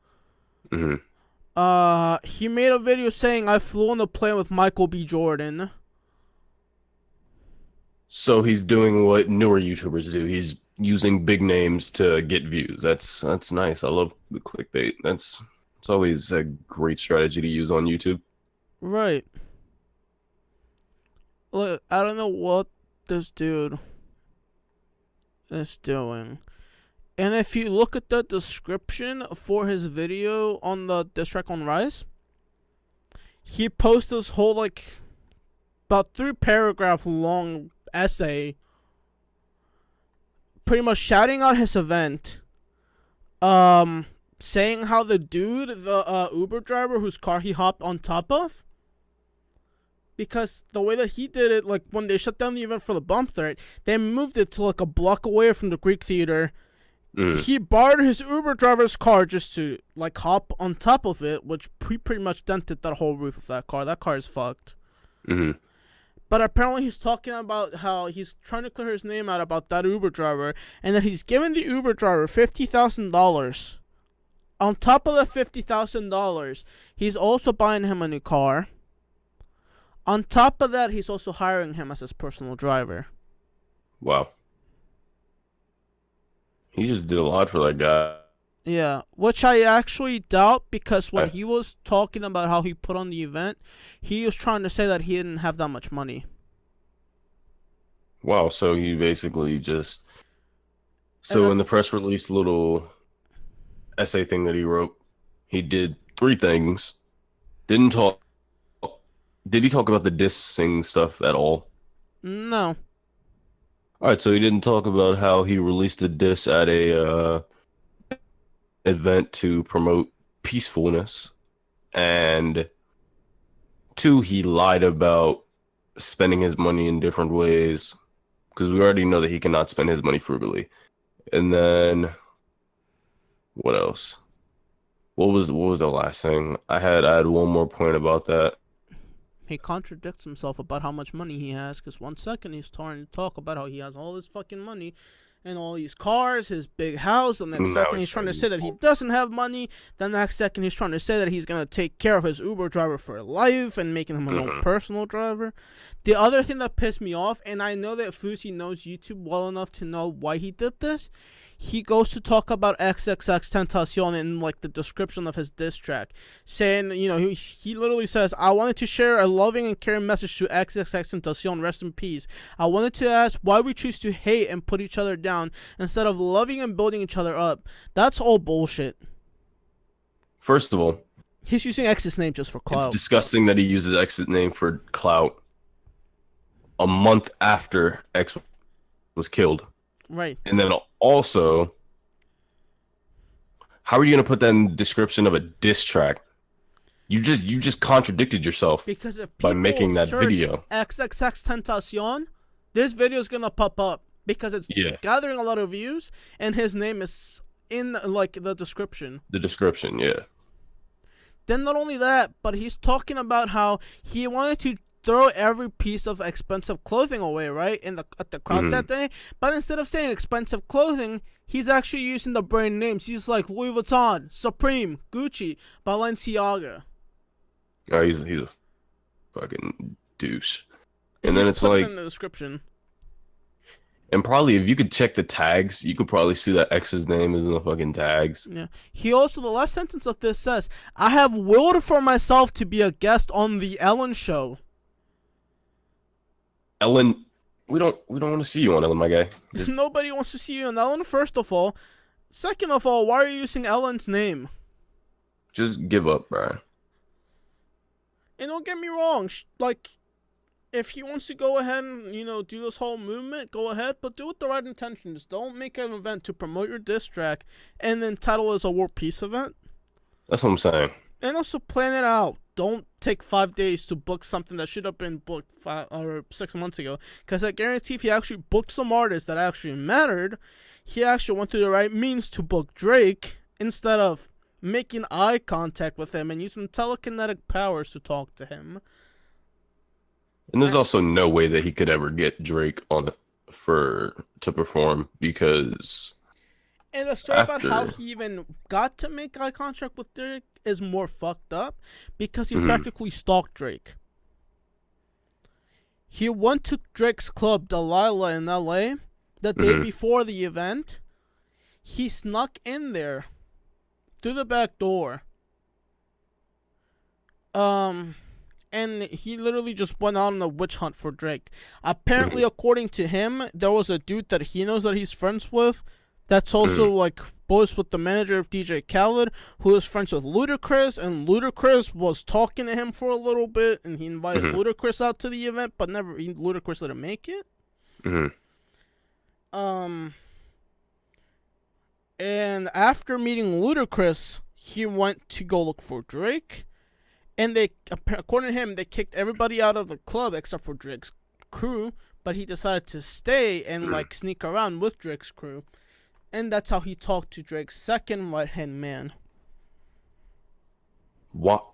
Speaker 1: He made a video saying, "I flew on the plane with Michael B. Jordan."
Speaker 2: So he's doing what newer YouTubers do. He's using big names to get views. That's nice. I love the clickbait. It's always a great strategy to use on YouTube.
Speaker 1: Right. Look, I don't know what this dude is doing. And if you look at the description for his video on the diss track on Rise, he posts this whole, like, about 3-paragraph long essay pretty much shouting out his event, saying how the dude, the Uber driver whose car he hopped on top of, because the way that he did it, like when they shut down the event for the bomb threat, they moved it to like a block away from the Greek theater. He borrowed his Uber driver's car just to like hop on top of it, which pretty much dented that whole roof of that car. That car is fucked. But apparently he's talking about how he's trying to clear his name out about that Uber driver, and that he's giving the Uber driver $50,000. On top of the $50,000, he's also buying him a new car. On top of that, he's also hiring him as his personal driver.
Speaker 2: Wow. He just did a lot for that guy.
Speaker 1: Yeah, which I actually doubt, because when he was talking about how he put on the event, he was trying to say that he didn't have that much money.
Speaker 2: Wow, so he basically just... So in the press release little essay thing that he wrote, he did 3 things. Did he talk about the dissing stuff at all?
Speaker 1: No.
Speaker 2: Alright, so he didn't talk about how he released a diss at a event to promote peacefulness, and 2, he lied about spending his money in different ways, because we already know that he cannot spend his money frugally. And then what else? What was the last thing? I had one more point about that.
Speaker 1: He contradicts himself about how much money he has, because one second he's trying to talk about how he has all this fucking money and all these cars, his big house, and the next second he's trying to say that he doesn't have money. The next second he's trying to say that he's going to take care of his Uber driver for life and making him his own personal driver. The other thing that pissed me off, and I know that Fousey knows YouTube well enough to know why he did this, he goes to talk about XXXTentacion in like the description of his diss track, saying, you know, he literally says, I wanted to share a loving and caring message to XXXTentacion, rest in peace. I wanted to ask why we choose to hate and put each other down instead of loving and building each other up. That's all bullshit.
Speaker 2: First of all,
Speaker 1: he's using X's name just for clout.
Speaker 2: It's disgusting that he uses X's name for clout a month after X was killed.
Speaker 1: Right.
Speaker 2: And then also, how are you going to put that in the description of a diss track? You just contradicted yourself,
Speaker 1: because if
Speaker 2: by making that video.
Speaker 1: XXXTentacion, this video is going to pop up because it's gathering a lot of views, and his name is in like the description. The description,
Speaker 2: yeah.
Speaker 1: Then not only that, but he's talking about how he wanted to throw every piece of expensive clothing away, right, at the crowd that day. But instead of saying expensive clothing, he's actually using the brand names. He's like Louis Vuitton, Supreme, Gucci, Balenciaga.
Speaker 2: Oh, he's a fucking douche. And then it's
Speaker 1: put
Speaker 2: like
Speaker 1: it in the description.
Speaker 2: And probably if you could check the tags, you could probably see that X's name is in the fucking tags.
Speaker 1: Yeah. He also, the last sentence of this says, I have willed for myself to be a guest on the Ellen show.
Speaker 2: Ellen, we don't want to see you on Ellen, my guy.
Speaker 1: Nobody wants to see you on Ellen, first of all. Second of all, why are you using Ellen's name?
Speaker 2: Just give up, bro.
Speaker 1: And don't get me wrong, like, if he wants to go ahead and, you know, do this whole movement, go ahead, but do it with the right intentions. Don't make an event to promote your diss track and then title it as a war peace event.
Speaker 2: That's what I'm saying.
Speaker 1: And also plan it out. Don't take 5 days to book something that should have been booked 5 or 6 months ago. Because I guarantee if he actually booked some artists that actually mattered, he actually went through the right means to book Drake instead of making eye contact with him and using telekinetic powers to talk to him.
Speaker 2: And there's also no way that he could ever get Drake on to perform, because...
Speaker 1: And the story about how he even got to make eye contact with Drake is more fucked up, because he practically stalked Drake. He went to Drake's club, Delilah, in LA, the day before the event. He snuck in there through the back door. And he literally just went out on a witch hunt for Drake. Apparently, according to him, there was a dude that he knows that he's friends with that's also like boys with the manager of DJ Khaled, who is friends with Ludacris, and Ludacris was talking to him for a little bit, and he invited Ludacris out to the event, but Ludacris didn't make it. And after meeting Ludacris, he went to go look for Drake. And according to him, they kicked everybody out of the club except for Drake's crew. But he decided to stay and like sneak around with Drake's crew. And that's how he talked to Drake's second right-hand man.
Speaker 2: What?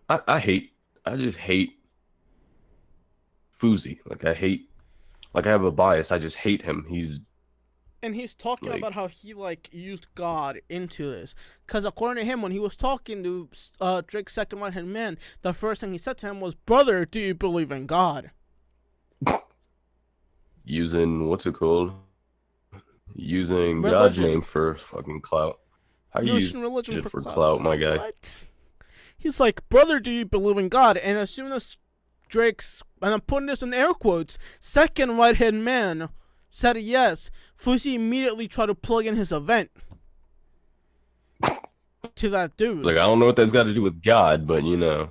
Speaker 2: I just hate Fousey. Like I have a bias. I just hate him. He's
Speaker 1: talking about how he like used God into this, because according to him, when he was talking to Drake's second right-hand man, the first thing he said to him was, "Brother, do you believe in God?"
Speaker 2: Using what's it called? Using
Speaker 1: Religion.
Speaker 2: God's name for fucking clout. How you use
Speaker 1: religion
Speaker 2: for clout, my guy?
Speaker 1: What? He's like, "Brother, do you believe in God?" And as soon as Drake's, and I'm putting this in air quotes, second right-hand man said yes, Fousey immediately tried to plug in his event to that dude.
Speaker 2: Like, I don't know what that's got to do with God, but you know.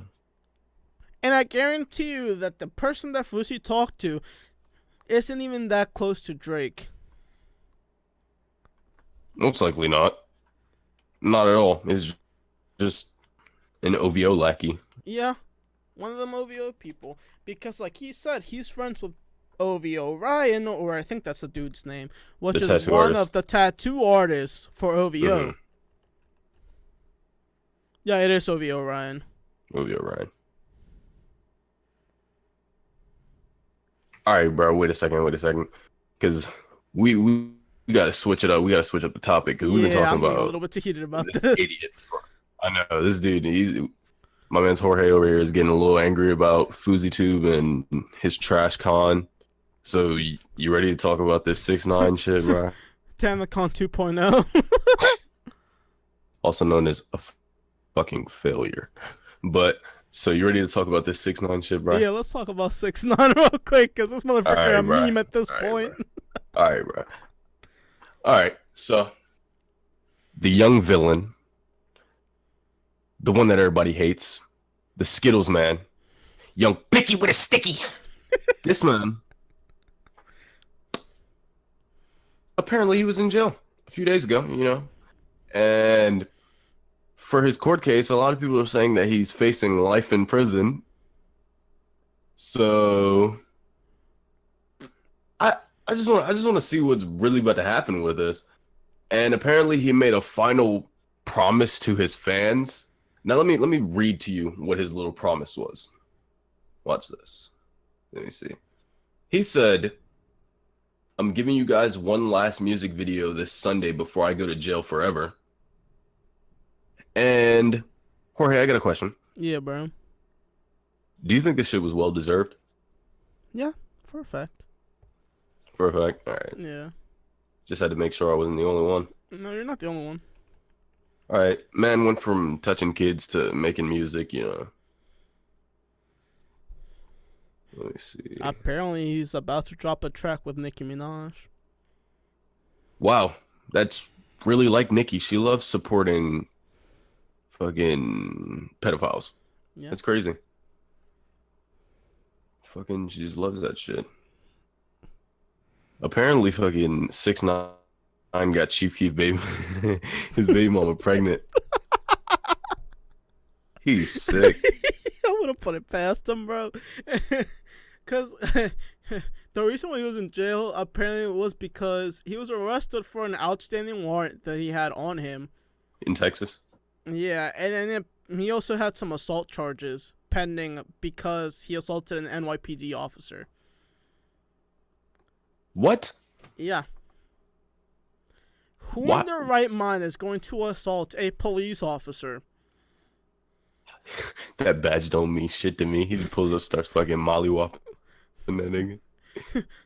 Speaker 1: And I guarantee you that the person that Fousey talked to isn't even that close to Drake.
Speaker 2: Most likely not. Not at all. It's just an OVO lackey.
Speaker 1: Yeah, one of them OVO people. Because like he said, he's friends with OVO Ryan, or I think that's the dude's name, which is one of the tattoo artists for OVO. Mm-hmm. Yeah, it is OVO Ryan.
Speaker 2: OVO Ryan. All right, bro. Wait a second, because we gotta switch it up. We gotta switch up the topic because we've been talking about
Speaker 1: a little bit too heated about this.
Speaker 2: Idiot. I know this dude. My man's Jorge over here is getting a little angry about FouseyTube and his trash con. So you ready to talk about this 6ix9ine shit, bro?
Speaker 1: TanaCon 2.0.
Speaker 2: Also known as a fucking failure. But so you ready to talk about this 6ix9ine shit, bro?
Speaker 1: Yeah, let's talk about 6ix9ine real quick, because this motherfucker a meme at this point.
Speaker 2: All right, bro. All right, so the young villain, the one that everybody hates, the Skittles man, young Picky with a sticky. This man, apparently he was in jail a few days ago, you know, and for his court case, a lot of people are saying that he's facing life in prison. So I just want to see what's really about to happen with this. And apparently he made a final promise to his fans. Now let me read to you what his little promise was. Watch this. Let me see. He said, "I'm giving you guys one last music video this Sunday before I go to jail forever." And Jorge, I got a question.
Speaker 1: Yeah, bro.
Speaker 2: Do you think this shit was well deserved?
Speaker 1: Yeah, for a fact.
Speaker 2: For a fact? All right.
Speaker 1: Yeah.
Speaker 2: Just had to make sure I wasn't the only one.
Speaker 1: No, you're not the only one.
Speaker 2: All right. Man went from touching kids to making music, you know. Let me see.
Speaker 1: Apparently, he's about to drop a track with Nicki Minaj.
Speaker 2: Wow. That's really like Nicki. She loves supporting fucking pedophiles. Yeah. That's crazy. Fucking, she just loves that shit. Apparently, fucking 6ix9ine got Chief Keef baby, his baby mama pregnant. He's sick.
Speaker 1: I would have put it past him, bro. Because the reason why he was in jail apparently was because he was arrested for an outstanding warrant that he had on him.
Speaker 2: In Texas?
Speaker 1: Yeah, and then he also had some assault charges pending because he assaulted an NYPD officer.
Speaker 2: What?
Speaker 1: Yeah. Who in their right mind is going to assault a police officer?
Speaker 2: That badge don't mean shit to me. He just pulls up, starts fucking mollywopping that nigga.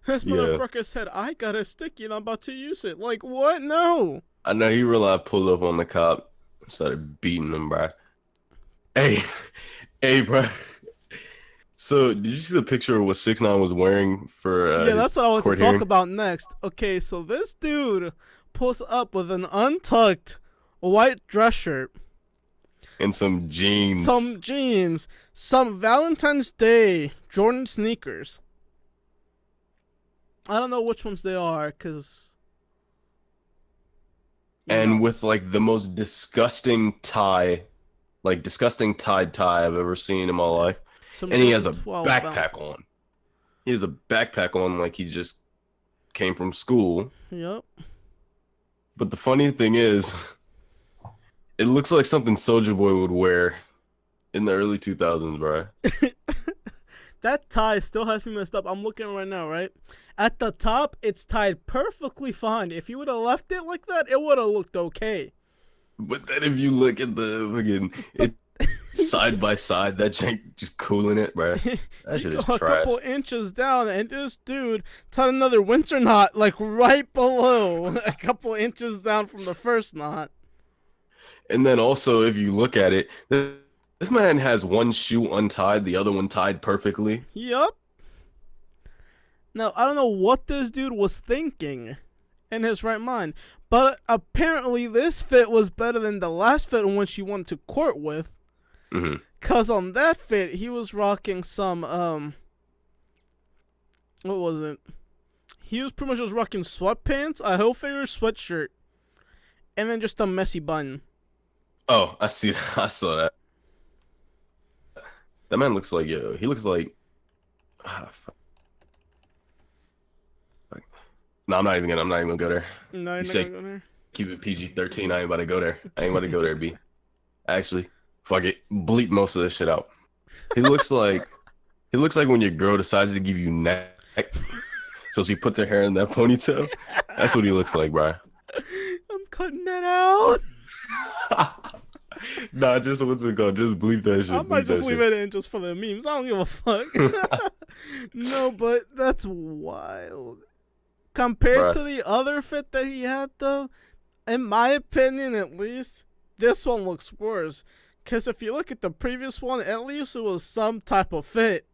Speaker 1: This motherfucker said, "I got a sticky and I'm about to use it." Like, what? No.
Speaker 2: I know he realized, pulled up on the cop, started beating him, bro. Hey, bro. So, did you see the picture of what 6ix9ine was wearing for?
Speaker 1: Yeah, that's what I want to talk about next. Okay, so this dude pulls up with an untucked white dress shirt
Speaker 2: and some jeans.
Speaker 1: Some Valentine's Day Jordan sneakers. I don't know which ones they are, cause
Speaker 2: and
Speaker 1: No.
Speaker 2: with like the most disgusting tie, like disgusting tied tie I've ever seen in my
Speaker 1: Yeah.
Speaker 2: life.
Speaker 1: Some
Speaker 2: And he has
Speaker 1: Jordan
Speaker 2: a
Speaker 1: 12
Speaker 2: backpack
Speaker 1: Valentine.
Speaker 2: on. He has a backpack on like he just came from school.
Speaker 1: Yep.
Speaker 2: But the funny thing is, it looks like something Soulja Boy would wear in the early 2000s, bro.
Speaker 1: That tie still has me messed up. I'm looking right now, right? At the top, it's tied perfectly fine. If you would have left it like that, it would have looked okay.
Speaker 2: But then if you look at the fucking
Speaker 1: But
Speaker 2: it side by side, that jank just cooling it, bro. That
Speaker 1: you
Speaker 2: shit
Speaker 1: go
Speaker 2: is
Speaker 1: a
Speaker 2: trash.
Speaker 1: couple inches down, and this dude tied another winter knot like right below, a couple inches down from the first knot.
Speaker 2: And then also, if you look at it, this man has one shoe untied, the other one tied perfectly.
Speaker 1: Yup. Now, I don't know what this dude was thinking in his right mind, but apparently this fit was better than the last fit in which he went to court with.
Speaker 2: Hmm.
Speaker 1: Cause on that fit, he was rocking some, what was it? He was pretty much just rocking sweatpants, a Hilfiger sweatshirt, and then just a messy bun.
Speaker 2: Oh, I see. I saw that. That man looks like he looks like. Fuck. No, I'm not even gonna go there.
Speaker 1: No, you're
Speaker 2: You
Speaker 1: not
Speaker 2: say
Speaker 1: gonna go there.
Speaker 2: keep it PG-13. I ain't about to go there. I ain't about to go there, B. Actually, fuck it. Bleep most of this shit out. He looks like when your girl decides to give you neck, so she puts her hair in that ponytail. That's what he looks like, bro.
Speaker 1: I'm cutting that out.
Speaker 2: Nah, just what's it called? Just bleep that shit.
Speaker 1: I might
Speaker 2: Bleep
Speaker 1: just
Speaker 2: that
Speaker 1: leave
Speaker 2: shit.
Speaker 1: it in just for the memes. I don't give a fuck. No, but that's wild. Compared
Speaker 2: Bruh.
Speaker 1: to the other fit that he had, though, in my opinion at least, this one looks worse. Because if you look at the previous one, at least it was some type of fit.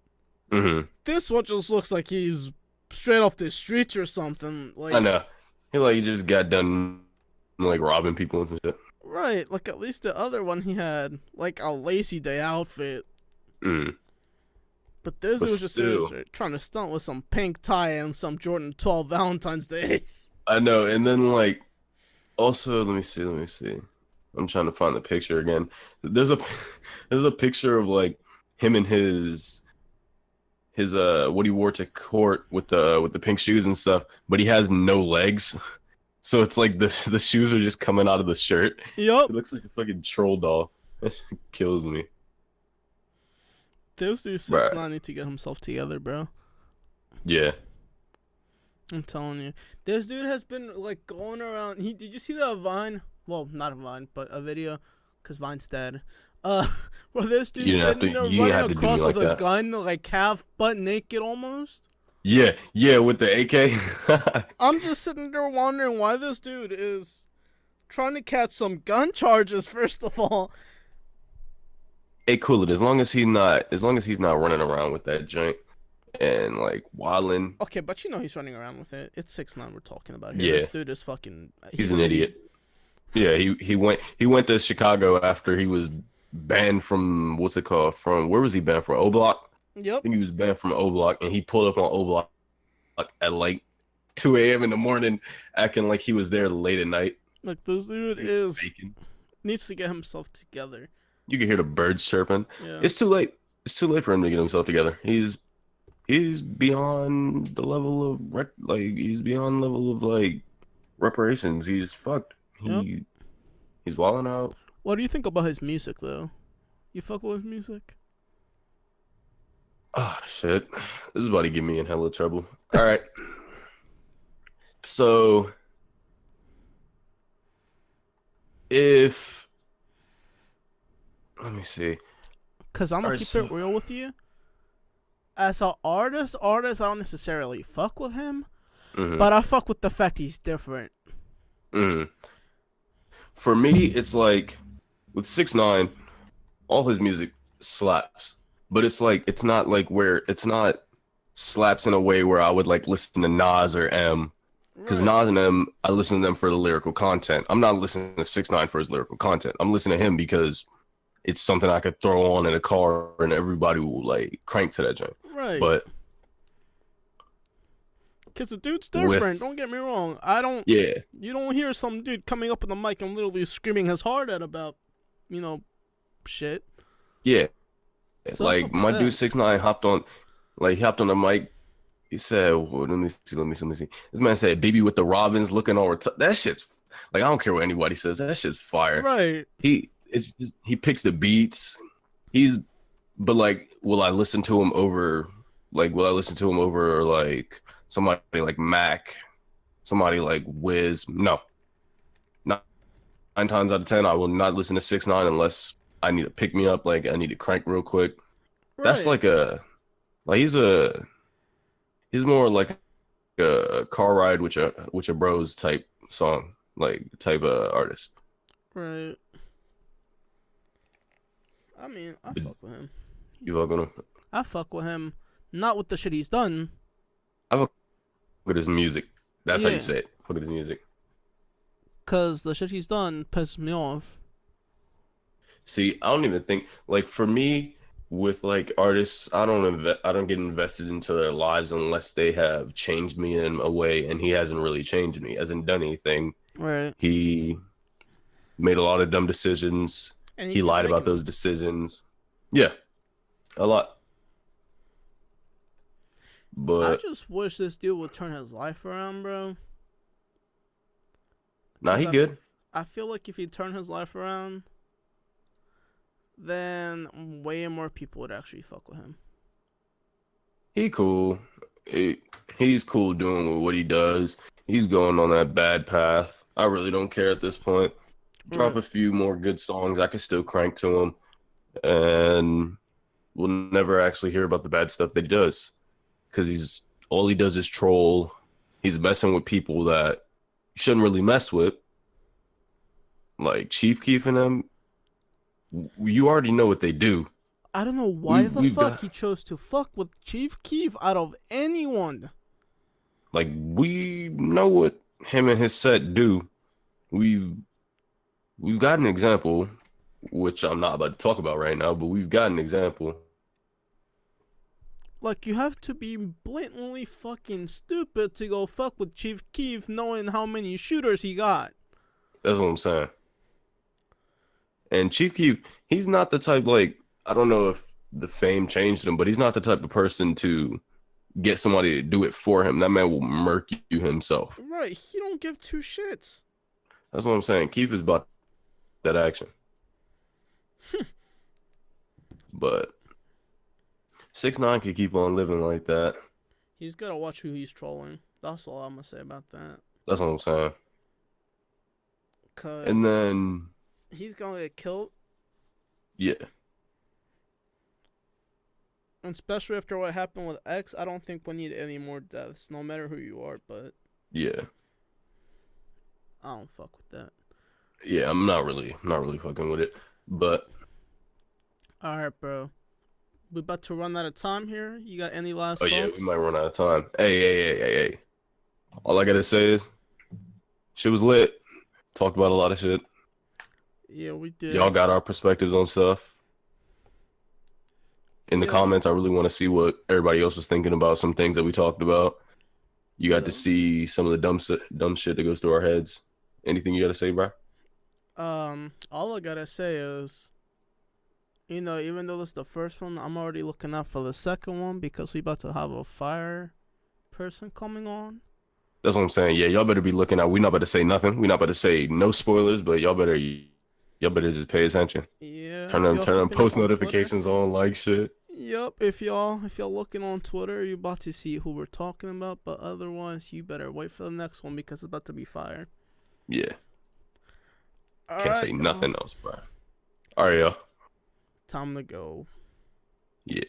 Speaker 2: Mm-hmm.
Speaker 1: This one just looks like he's straight off the streets or something. Like,
Speaker 2: I know. He just got done like robbing people and some shit.
Speaker 1: right, like at least the other one he had like a lazy day outfit.
Speaker 2: Mm.
Speaker 1: But this
Speaker 2: But
Speaker 1: was just
Speaker 2: still.
Speaker 1: trying to stunt with some pink tie and some Jordan 12 Valentine's Days.
Speaker 2: I know. And then like also let me see. I'm trying to find the picture again. There's a there's a picture of like him and his what he wore to court with the pink shoes and stuff, but he has no legs. So it's like the shoes are just coming out of the shirt.
Speaker 1: Yup.
Speaker 2: It looks like a fucking troll doll. That shit kills me.
Speaker 1: This dude
Speaker 2: Bruh.
Speaker 1: 6ix9ine need to get himself together, bro.
Speaker 2: Yeah.
Speaker 1: I'm telling you. This dude has been like going around. Did you see the Vine? Well, not a Vine, but a video, because Vine's dead. Where this dude sitting there running across with a gun, like half butt naked almost.
Speaker 2: Yeah, with the AK.
Speaker 1: I'm just sitting there wondering why this dude is trying to catch some gun charges, first of all.
Speaker 2: Hey, cool it. As long as he's not running around with that joint and like wilding.
Speaker 1: Okay, but you know he's running around with it. It's 6ix9ine we're talking about here.
Speaker 2: Yeah.
Speaker 1: This dude is fucking.
Speaker 2: He's an idiot. Yeah, he went to Chicago after he was banned from what's it called? From where was he banned from? O Block? I
Speaker 1: Yep.
Speaker 2: think he was banned from O Block, and he pulled up on O Block at like 2 a.m. in the morning, acting like he was there late at night.
Speaker 1: Like this dude needs to get himself together.
Speaker 2: You can hear the birds chirping.
Speaker 1: Yeah.
Speaker 2: It's too late. It's too late for him to get himself together. He's beyond the level of he's beyond level of like reparations. He's fucked. He's wilding out.
Speaker 1: What do you think about his music, though? You fuck with his music?
Speaker 2: Oh shit! This is about to get me in hella trouble. All right. So if let me see.
Speaker 1: Cause I'm gonna keep it real with you. As an artist, I don't necessarily fuck with him, but I fuck with the fact he's different.
Speaker 2: For me, it's like with 6ix9ine, all his music slaps, but it's like it's not slaps in a way where I would like listen to Nas or M, because Nas and M, I listen to them for the lyrical content. I'm not listening to 6ix9ine for his lyrical content. I'm listening to him because it's something I could throw on in a car and everybody will like crank to that joint.
Speaker 1: Right.
Speaker 2: But
Speaker 1: Cause the dude's
Speaker 2: with
Speaker 1: different. Don't get me wrong.
Speaker 2: yeah,
Speaker 1: You don't hear some dude coming up on the mic and literally screaming his heart out about, shit.
Speaker 2: yeah.
Speaker 1: So
Speaker 2: Like my dude 6ix9ine hopped on, like he hopped on the mic. He said, well, "Let me see." This man said, "Baby with the Robins looking all that shit's like I don't care what anybody says. That shit's fire."
Speaker 1: Right.
Speaker 2: He picks the beats. But like, will I listen to him over? Like, will I listen to him over like somebody like Mac, somebody like Wiz? No, not 9 times out of 10, I will not listen to 6ix9ine unless I need to pick me up. Like, I need to crank real quick. That's
Speaker 1: Right.
Speaker 2: like he's more like a car ride with your bros type song, like type of artist.
Speaker 1: Right. I mean, I fuck with him.
Speaker 2: You are gonna.
Speaker 1: I fuck with him. Not with the shit he's done.
Speaker 2: I fuck with his music. That's how
Speaker 1: Yeah.
Speaker 2: you say it. Fuck with his music.
Speaker 1: Cause the shit he's done pisses me off.
Speaker 2: See, I don't even think like for me with like artists, I don't get invested into their lives unless they have changed me in a way, and he hasn't really changed me, hasn't done anything.
Speaker 1: Right.
Speaker 2: He made a lot of dumb decisions.
Speaker 1: And
Speaker 2: He
Speaker 1: keeps
Speaker 2: lied about
Speaker 1: making
Speaker 2: those
Speaker 1: them.
Speaker 2: decisions. Yeah, a lot.
Speaker 1: I
Speaker 2: But
Speaker 1: just wish this dude would turn his life around, bro.
Speaker 2: nah, he good.
Speaker 1: I feel like if he turned his life around, then way more people would actually fuck with him.
Speaker 2: He cool. He's cool doing what he does. He's going on that bad path. I really don't care at this point. Drop
Speaker 1: Right.
Speaker 2: a few more good songs. I can still crank to him, and we'll never actually hear about the bad stuff that he does because all he does is troll. He's messing with people that you shouldn't really mess with, like Chief Keef and them. You already know what they do.
Speaker 1: I don't know why the
Speaker 2: We've
Speaker 1: fuck
Speaker 2: got
Speaker 1: he chose to fuck with Chief Keef out of anyone.
Speaker 2: like we know what him and his set do. We've got an example, which I'm not about to talk about right now, but we've got an example.
Speaker 1: Like, you have to be blatantly fucking stupid to go fuck with Chief Keef knowing how many shooters he got.
Speaker 2: That's what I'm saying. And Chief Keef, he's not the type like I don't know if the fame changed him, but he's not the type of person to get somebody to do it for him. That man will murk you himself.
Speaker 1: Right, he don't give two shits.
Speaker 2: That's what I'm saying. Keef is about that action. But 6ix9ine could keep on living like that.
Speaker 1: He's gotta watch who he's trolling. That's all I'm gonna say about that.
Speaker 2: That's what I'm saying.
Speaker 1: Cause
Speaker 2: And then
Speaker 1: he's gonna get killed.
Speaker 2: yeah.
Speaker 1: And especially after what happened with X, I don't think we need any more deaths, no matter who you are, but
Speaker 2: Yeah.
Speaker 1: I don't fuck with that.
Speaker 2: Yeah, I'm not really fucking with it. But
Speaker 1: Alright, bro. We about to run out of time here. You got any last
Speaker 2: oh
Speaker 1: thoughts?
Speaker 2: yeah, we might run out of time. Hey. All I gotta say is shit was lit. Talked about a lot of shit.
Speaker 1: Yeah, we did.
Speaker 2: Y'all got our perspectives on stuff. In the comments, I really want to see what everybody else was thinking about some things that we talked about. You got to see some of the dumb shit that goes through our heads. Anything you got to say, bro?
Speaker 1: All I gotta say is, even though this is the first one, I'm already looking out for the second one because we about to have a fire person coming on.
Speaker 2: That's what I'm saying. Yeah, y'all better be looking out. We not about to say nothing. We not about to say no spoilers, but y'all better just pay attention.
Speaker 1: Yeah.
Speaker 2: Turn them post notifications on, like shit.
Speaker 1: Yep. If y'all looking on Twitter, you about to see who we're talking about. But otherwise, you better wait for the next one because it's about to be fire.
Speaker 2: Yeah.
Speaker 1: Can't
Speaker 2: say nothing else, bro. All right, y'all.
Speaker 1: Time to go.
Speaker 2: Yeah.